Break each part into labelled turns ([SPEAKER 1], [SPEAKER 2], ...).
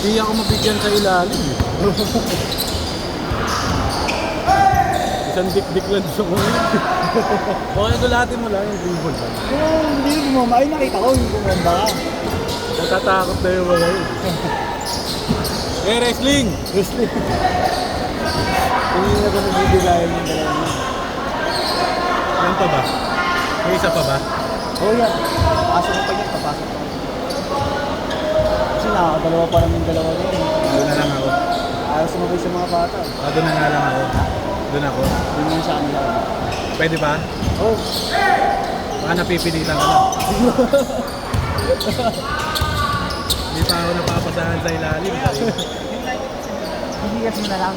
[SPEAKER 1] Hindi ako mabigyan sa ilalim eh. Isang dik-dik lang sa mga. Okay, gulatin mo lang yung dribble lang.
[SPEAKER 2] Kung hindi yung bumamba, ay nakita ko yung bumamba ka.
[SPEAKER 1] Natatakot na yung mga yun. Eh, wrestling!
[SPEAKER 2] Wrestling. Hindi na ba nagbibigayan yung dalawa niya?
[SPEAKER 1] Yan pa ba? May isa pa ba?
[SPEAKER 2] Oo yan. Pasok ko pa yan, papasok ko. Kasi nakakadalawa pa naman yung dalawa niya.
[SPEAKER 1] Doon na lang ako.
[SPEAKER 2] Ayaw sumabay sa mga bata.
[SPEAKER 1] Doon na nga lang ako. Doon ako.
[SPEAKER 2] Doon yan sa kanila.
[SPEAKER 1] Pwede ba?
[SPEAKER 2] Oo.
[SPEAKER 1] Baka napipilitan ka lang. Hindi pa ako napapasahan sa ilalim.
[SPEAKER 2] Hinigas mo na lang.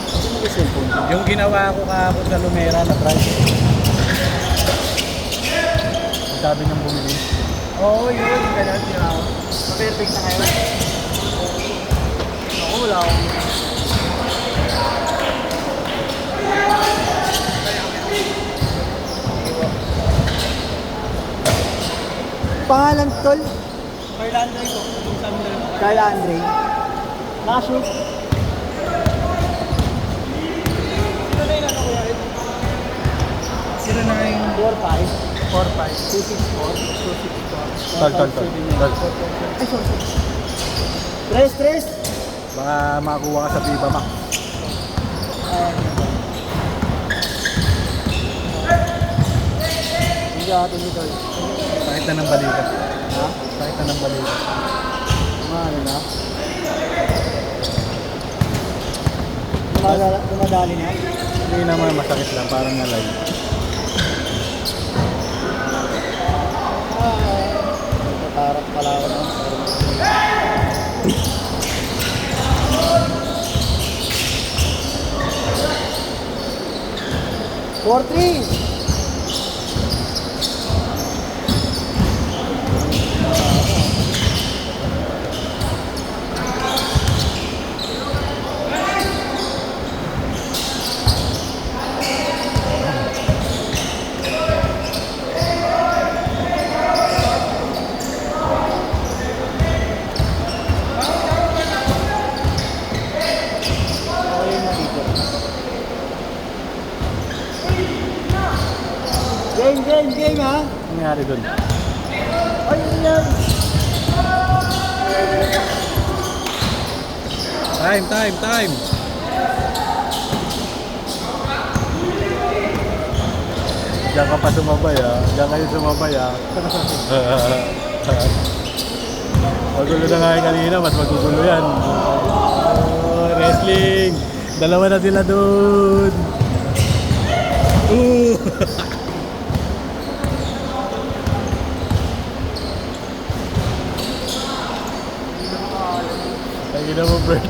[SPEAKER 2] Kasi mag-cellphone ko.
[SPEAKER 1] Yung ginawa ko kahapon sa Lumera na drive. Sabi niyang bumili.
[SPEAKER 2] Oo, yun. Ganun yun ako. Perfect na kayo. Ako, wala akong... Pangalan, tol?
[SPEAKER 1] Carla Andre ko.
[SPEAKER 2] Carla Andre. Nakashoot.
[SPEAKER 1] Sino na yung
[SPEAKER 2] 4-5.
[SPEAKER 1] 4-5?
[SPEAKER 2] 264.
[SPEAKER 1] Tol.
[SPEAKER 2] Ay, sorry. Tres.
[SPEAKER 1] Baka makakuha ka sa Viva Max.
[SPEAKER 2] Hindi ako nito.
[SPEAKER 1] Sakit na ng balikat.
[SPEAKER 2] Ha?
[SPEAKER 1] Sakit na ng balikat.
[SPEAKER 2] Ano na? Dumadali na?
[SPEAKER 1] Hindi naman masakit lang. Parang nalay.
[SPEAKER 2] Natatarap pala ako na. 4-3. Game ha?
[SPEAKER 1] Ano nangyari dun?
[SPEAKER 2] Ay, yan.
[SPEAKER 1] Time! Diyan ka pa sumabay ah. Diyan kayo sumabay ah. Magulo na nga yung kanina, mas magugulo yan. Oh, wrestling! Dalawa na sila dun! Lagi na mo, Bert.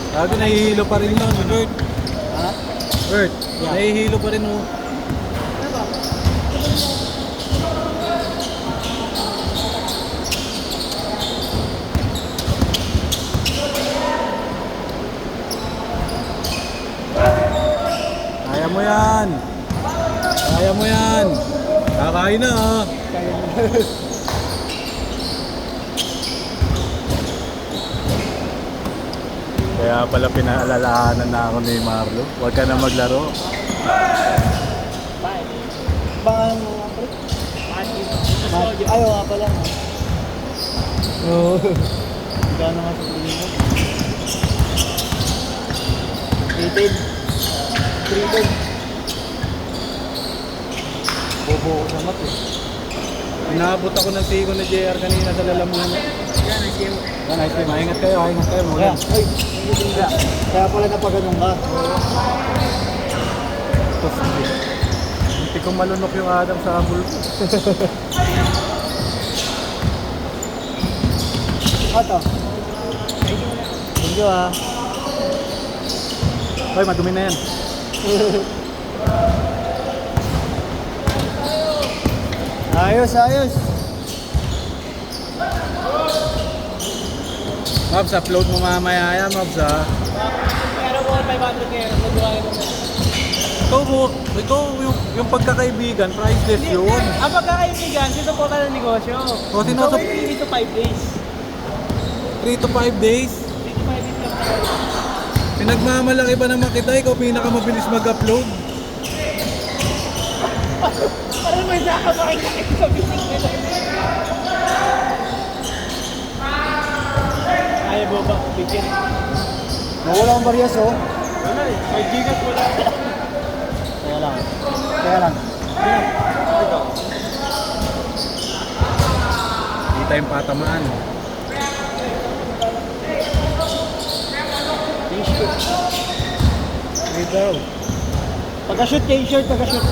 [SPEAKER 1] Sabi, nahihilo pa rin yun, Bert.
[SPEAKER 2] Ha?
[SPEAKER 1] Bert,
[SPEAKER 2] Yeah.
[SPEAKER 1] nahihilo pa rin mo. Kaya mo yan. Kaya mo yan. Kakain na ah.
[SPEAKER 2] Kaya na.
[SPEAKER 1] Kaya pala pinaalalahanan na ako ni Marlo. Huwag ka na maglaro.
[SPEAKER 2] Bangan mo nga pre. Magic. Ayaw nga pala. Oo. Gano'n nga sa piling mo. 3-10. Bobo ko sa mat eh.
[SPEAKER 1] Inaabot ako ng tiko ni JR kanina sa lalamunan. Yan, nice game. Ingat kayo.
[SPEAKER 2] Kaya, ay, kaya pala napaganon ka.
[SPEAKER 1] Hindi ko malunok yung Adam sa abul ko.
[SPEAKER 2] Ato. Thank you ah.
[SPEAKER 1] Hoy, madumi na yan.
[SPEAKER 2] Ayos.
[SPEAKER 1] Mobs, upload mo mamaya yan, Mobs ha.
[SPEAKER 2] Pero po, 500 ngayon. Nagbuhay mo na.
[SPEAKER 1] Ikaw yung pagkakaibigan, priceless yun.
[SPEAKER 2] Ang pagkakaibigan, dito po ka ng negosyo.
[SPEAKER 1] O,
[SPEAKER 2] So, 3 to 5 days.
[SPEAKER 1] 3 to 5 days.
[SPEAKER 2] 3 to 5 days lang talaga.
[SPEAKER 1] Pinagmamalaki ba naman kita? Ikaw pinakamabilis mag-upload.
[SPEAKER 2] Parang may saka makikita sa bisig nila. Ayaw mo ba? Bigyan.
[SPEAKER 3] Wala akong bariyas, oh.
[SPEAKER 2] Wala eh. May gigas wala.
[SPEAKER 3] Kaya lang. Kaya lang.
[SPEAKER 2] Ito.
[SPEAKER 1] Hindi tayong patamaan.
[SPEAKER 2] T-shirt.
[SPEAKER 1] Wait daw.
[SPEAKER 2] Pagka-shoot kayo, shirt, pagka-shoot.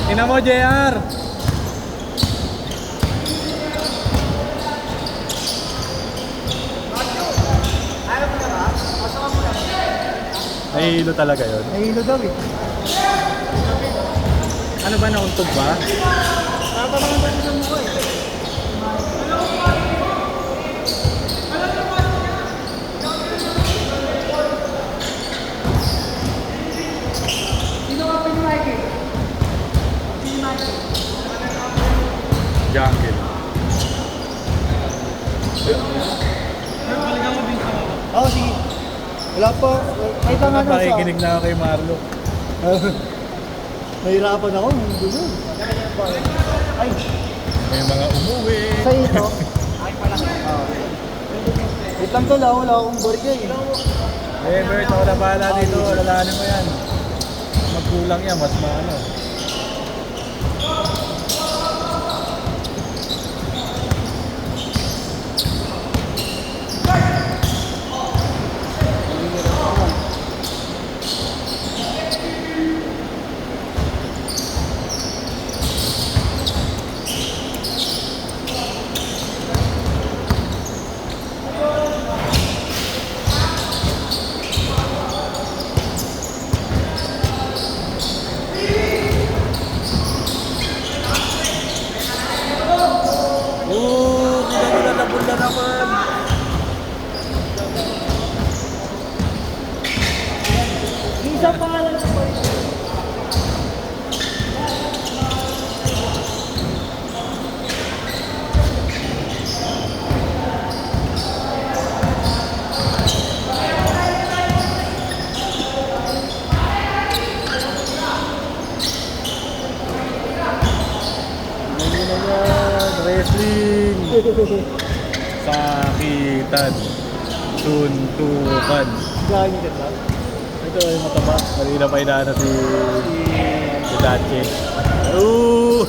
[SPEAKER 1] Ina mo, JR! Nahihilo talaga yun.
[SPEAKER 3] Nahilo daw eh.
[SPEAKER 1] Ano ba, nauntog ba?
[SPEAKER 2] Tatanong ba sa mukha eh?
[SPEAKER 1] Jungle.
[SPEAKER 2] Balikan mo din sa mukha.
[SPEAKER 3] Oo, sige. Wala pa. May tanga na sa...
[SPEAKER 1] Nakikinig na ako kay Marlo.
[SPEAKER 3] Nahirapan ako. Hindi mo. Ay,
[SPEAKER 1] May mga umuwi.
[SPEAKER 3] sa ito.
[SPEAKER 2] Ay pala.
[SPEAKER 3] Wait lang tol, wala akong bariya eh.
[SPEAKER 1] Eh, Bert, ako na bahala dito. Lalahanin mo yan. Magkulang yan, mas maano. Kita nabul na naman.
[SPEAKER 2] Isang pangalan sa boy.
[SPEAKER 1] Hindi na yan. Wrestling. Sakitan. Suntukan.
[SPEAKER 3] Galing ka ba?
[SPEAKER 1] Ito ay mataba. Kanina pa inaana si Dache. Ooh!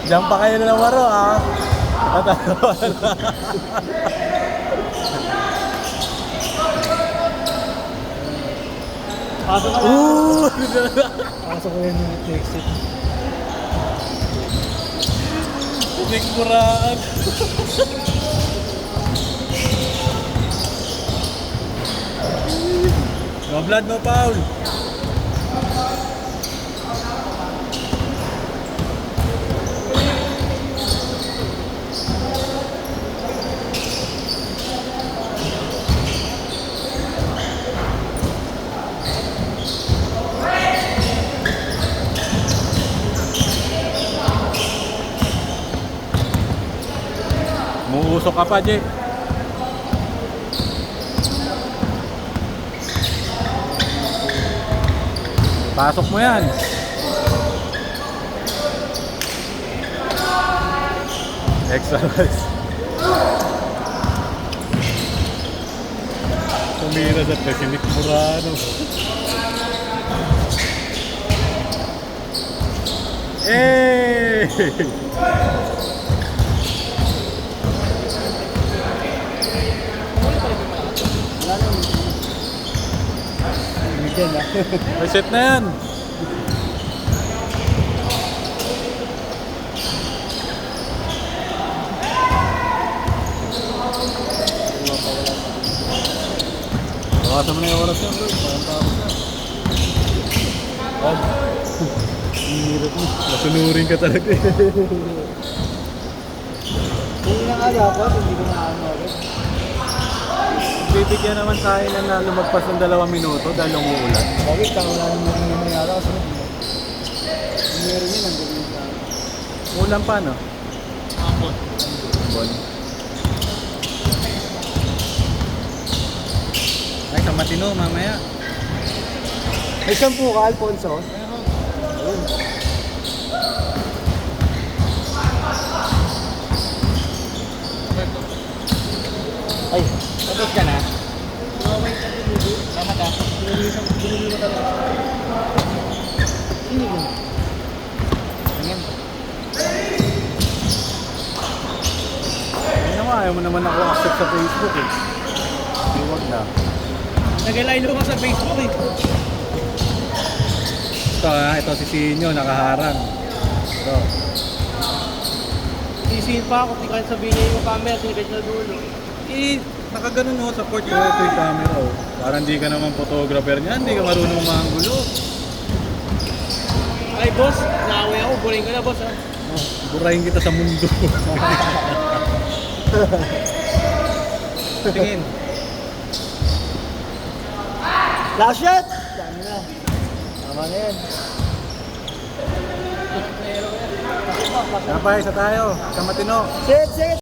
[SPEAKER 1] Diyan pa kayo na nawaro ah. Tatawa na.
[SPEAKER 3] Pasok ka na.
[SPEAKER 1] Ooh!
[SPEAKER 3] Pasok ko yun yung exit.
[SPEAKER 1] Nagmuraan. No blood, no foul. Muusok ka pa, Jay. Pasok mo yan. Extra rice. Tumira sa Pesinik Murano. Eh!
[SPEAKER 3] Wala nang... Bigyan na.
[SPEAKER 1] Reset na yan. Bawasan mo na yung oras yan, bro. Parang tapos na. Hirap mo. Nasunurin ka talaga eh.
[SPEAKER 3] Hindi na nga dapat, hindi ko na ano agad.
[SPEAKER 1] Bibigyan naman tayo na lumagpas ng 2 minuto dahil umuulan.
[SPEAKER 3] Bakit? Tama wala naman yung nangyayari kasi meron yun, ang galing sa akin.
[SPEAKER 1] Ulan pa, no? Ambon. Ay, sa Matino, mamaya.
[SPEAKER 3] May 10 ka, Alfonso? Ayun. Ay, tapos ka na? Tama ka? Binili mo talaga. Hindi mo. Tingin.
[SPEAKER 1] Ay naman, ayaw mo naman ako accept sa Facebook eh. Huwag na.
[SPEAKER 2] Nag-line ko sa Facebook eh.
[SPEAKER 1] Ito si Sinyo, nakaharang. Ito.
[SPEAKER 2] Sisin pa ako, di ka sabihin niya yung camera, sinigad na dulo.
[SPEAKER 1] Eh, nakaganon mo sa port. Ito yung camera oh. Parang hindi ka naman photographer niya, hindi ka marunong manggulo.
[SPEAKER 2] Ay boss, naaway ako, buring ko na boss ha.
[SPEAKER 1] Oh, burahin kita sa mundo. Tingin.
[SPEAKER 3] Last shot! Dami na. Tama na yan.
[SPEAKER 1] Kapay, isa tayo. Sa Matino.
[SPEAKER 3] Sit, sit!